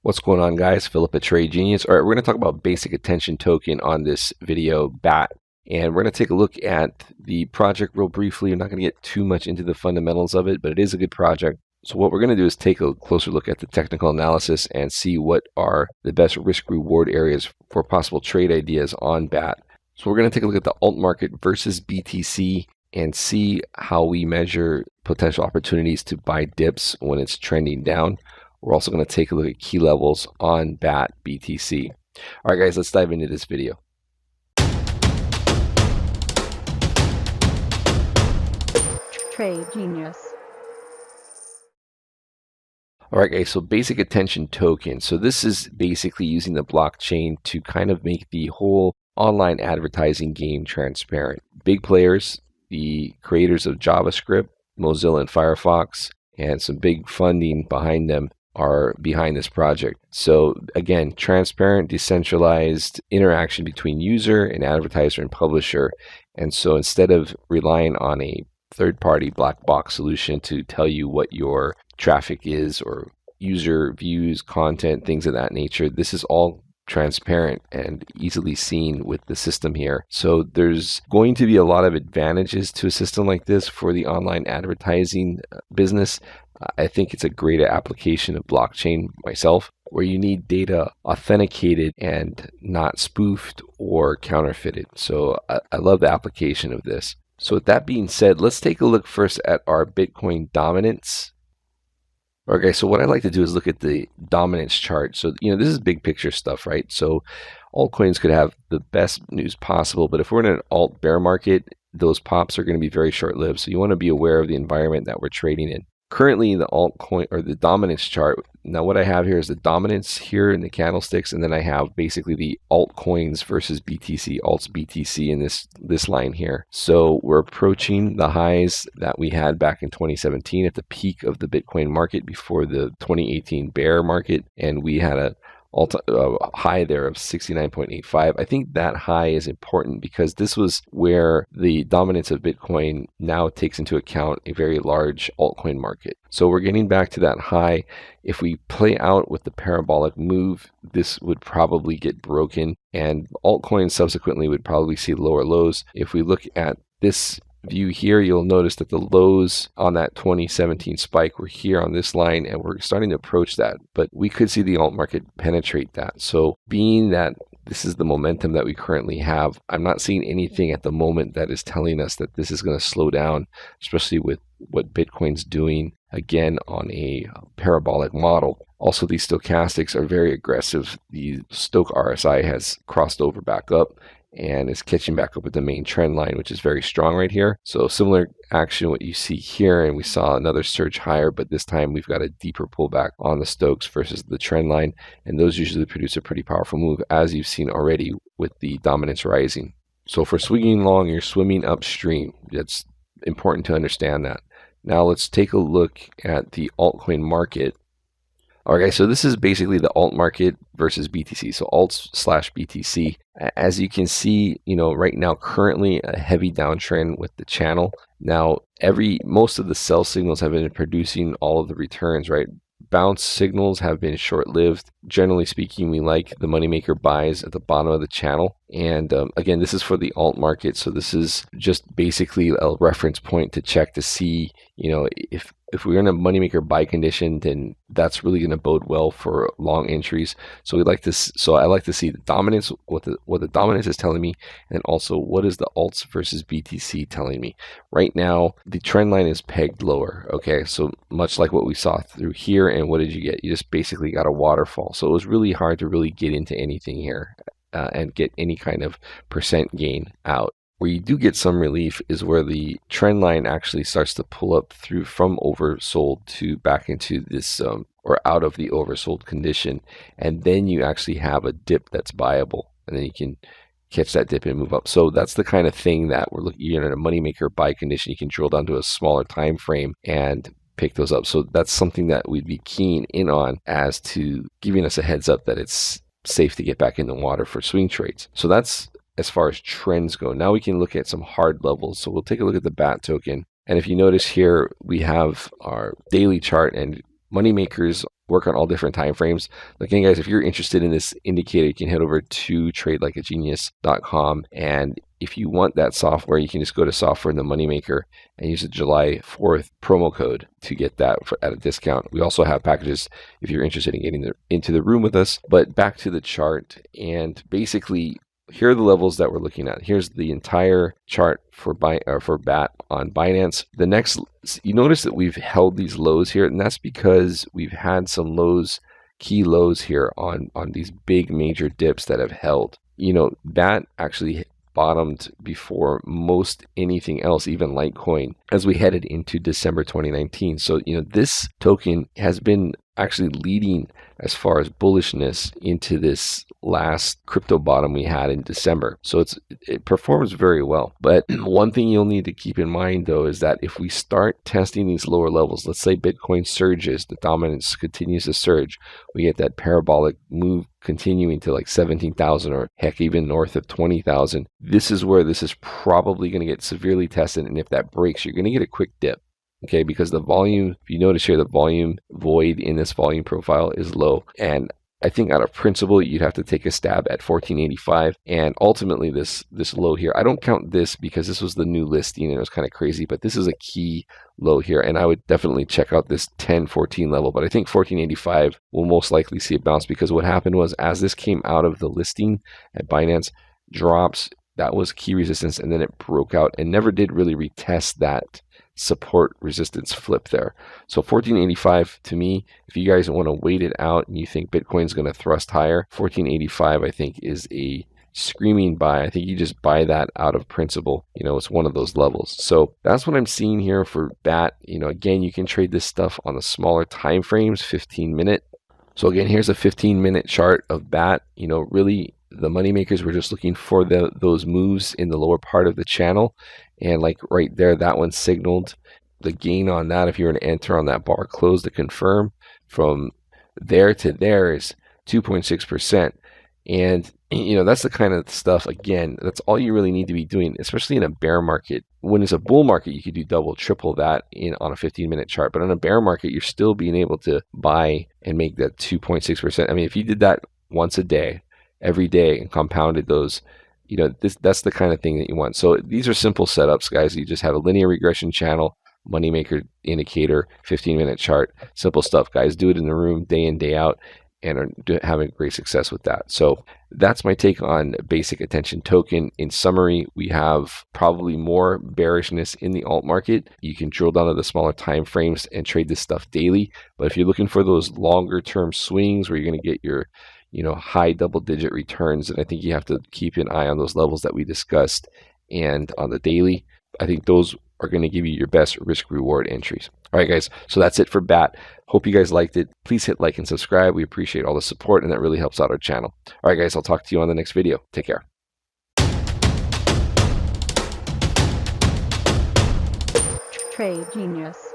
What's going on, guys? Philip at Trade Genius. All right, we're going to talk about basic attention token on this video, BAT. And we're going to take a look at the project real briefly. We're not going to get too much into the fundamentals of it, but it is a good project. So what we're going to do is take a closer look at the technical analysis and see what are the best risk-reward areas for possible trade ideas on BAT. So we're going to take a look at the alt market versus BTC and see how we measure potential opportunities to buy dips when it's trending down. We're also going to take a look at key levels on BAT BTC. All right, guys, let's dive into this video. Trade Genius. All right, guys, so basic attention token. So this is basically using the blockchain to kind of make the whole online advertising game transparent. Big players, the creators of JavaScript, Mozilla and Firefox, and some big funding behind them are behind this project. So again, transparent, decentralized interaction between user and advertiser and publisher. And so instead of relying on a third-party black box solution to tell you what your traffic is or user views, content, things of that nature, this is all transparent and easily seen with the system here. So there's going to be a lot of advantages to a system like this for the online advertising business. I think it's a great application of blockchain myself, where you need data authenticated and not spoofed or counterfeited. So I love the application of this. So with that being said, let's take a look first at our Bitcoin dominance. Okay, so what I like to do is look at the dominance chart. So, this is big picture stuff, right? So altcoins could have the best news possible, but if we're in an alt bear market, those pops are going to be very short-lived. So you want to be aware of the environment that we're trading in. Currently, the altcoin or the dominance chart, now what I have here is the dominance here in the candlesticks, and then I have basically the altcoins versus BTC, alts BTC in this line here. So we're approaching the highs that we had back in 2017 at the peak of the Bitcoin market before the 2018 bear market, and we had a high there of 69.85. I think that high is important because this was where the dominance of Bitcoin now takes into account a very large altcoin market. So we're getting back to that high. If we play out with the parabolic move, this would probably get broken, and altcoins subsequently would probably see lower lows. If we look at this view here, you'll notice that the lows on that 2017 spike were here on this line, and we're starting to approach that, but we could see the alt market penetrate that. So being that this is the momentum that we currently have, I'm not seeing anything at the moment that is telling us that this is going to slow down, especially with what Bitcoin's doing again on a parabolic model. Also, these stochastics are very aggressive. The Stoch RSI has crossed over back up and is catching back up with the main trend line, which is very strong right here. So similar action what you see here, and we saw another surge higher, but this time we've got a deeper pullback on the Stochs versus the trend line, and those usually produce a pretty powerful move, as you've seen already with the dominance rising. So for swinging long, you're swimming upstream. That's important to understand that. Now let's take a look at the altcoin market. Okay, so this is basically the alt market versus BTC, so alts slash BTC. As you can see, right now currently a heavy downtrend with the channel. Now most of the sell signals have been producing all of the returns, right? Bounce signals have been short-lived. Generally speaking, we like the moneymaker buys at the bottom of the channel. And again, this is for the alt market, so this is just basically a reference point to check to see, if we're in a moneymaker buy condition, then that's really going to bode well for long entries. So I like to see the dominance, what the dominance is telling me, and also what is the alts versus BTC telling me. Right now, the trend line is pegged lower. Okay, so much like what we saw through here, and what did you get? You just basically got a waterfall. So it was really hard to really get into anything here and get any kind of percent gain out. Where you do get some relief is where the trend line actually starts to pull up through from oversold to back into this or out of the oversold condition, and then you actually have a dip that's buyable, and then you can catch that dip and move up. So that's the kind of thing that we're looking at. A moneymaker buy condition, you can drill down to a smaller time frame and pick those up. So that's something that we'd be keen in on as to giving us a heads up that it's safe to get back in the water for swing trades. So that's as far as trends go. Now we can look at some hard levels. So we'll take a look at the BAT token. And if you notice here, we have our daily chart, and moneymakers work on all different time frames. Again, guys, if you're interested in this indicator, you can head over to tradelikeagenius.com. And if you want that software, you can just go to Software in the Moneymaker and use the July 4th promo code to get that at a discount. We also have packages if you're interested in getting into the room with us. But back to the chart, and basically, here are the levels that we're looking at. Here's the entire chart for BAT on Binance. The next, you notice that we've held these lows here, and that's because we've had some lows, key lows here on these big major dips that have held. BAT actually bottomed before most anything else, even Litecoin, as we headed into December 2019. So, this token has been actually leading as far as bullishness into this last crypto bottom we had in December. So it performs very well. But one thing you'll need to keep in mind, though, is that if we start testing these lower levels, let's say Bitcoin surges, the dominance continues to surge, we get that parabolic move continuing to like 17,000 or heck, even north of 20,000. This is where this is probably going to get severely tested. And if that breaks, you're going to get a quick dip. Okay, because the volume, if you notice here, the volume void in this volume profile is low. And I think out of principle, you'd have to take a stab at 1485. And ultimately, this low here, I don't count this because this was the new listing and it was kind of crazy, but this is a key low here. And I would definitely check out this 1014 level. But I think 1485 will most likely see a bounce, because what happened was, as this came out of the listing at Binance, drops, that was key resistance, and then it broke out and never did really retest that support resistance flip there. So 1485, to me, if you guys want to wait it out and you think Bitcoin's going to thrust higher, 1485 I think is a screaming buy. I think you just buy that out of principle. It's one of those levels. So that's what I'm seeing here for BAT. Again, you can trade this stuff on the smaller time frames, 15-minute. So again, here's a 15-minute chart of BAT. Really, the money makers were just looking for those moves in the lower part of the channel. And like right there, that one signaled the gain on that. If you were to enter on that bar close to confirm, from there to there is 2.6%. And, that's the kind of stuff, again, that's all you really need to be doing, especially in a bear market. When it's a bull market, you could do double, triple that on a 15-minute chart. But on a bear market, you're still being able to buy and make that 2.6%. I mean, if you did that once a day, every day, and compounded those, that's the kind of thing that you want. So these are simple setups, guys. You just have a linear regression channel, moneymaker indicator, 15-minute chart, simple stuff, guys. Do it in the room day in, day out, and are having great success with that. So that's my take on basic attention token. In summary, we have probably more bearishness in the alt market. You can drill down to the smaller time frames and trade this stuff daily. But if you're looking for those longer term swings where you're going to get your high double-digit returns, and I think you have to keep an eye on those levels that we discussed. And on the daily, I think those are going to give you your best risk-reward entries. All right, guys, so that's it for BAT. Hope you guys liked it. Please hit like and subscribe. We appreciate all the support, and that really helps out our channel. All right, guys, I'll talk to you on the next video. Take care. Trade Genius.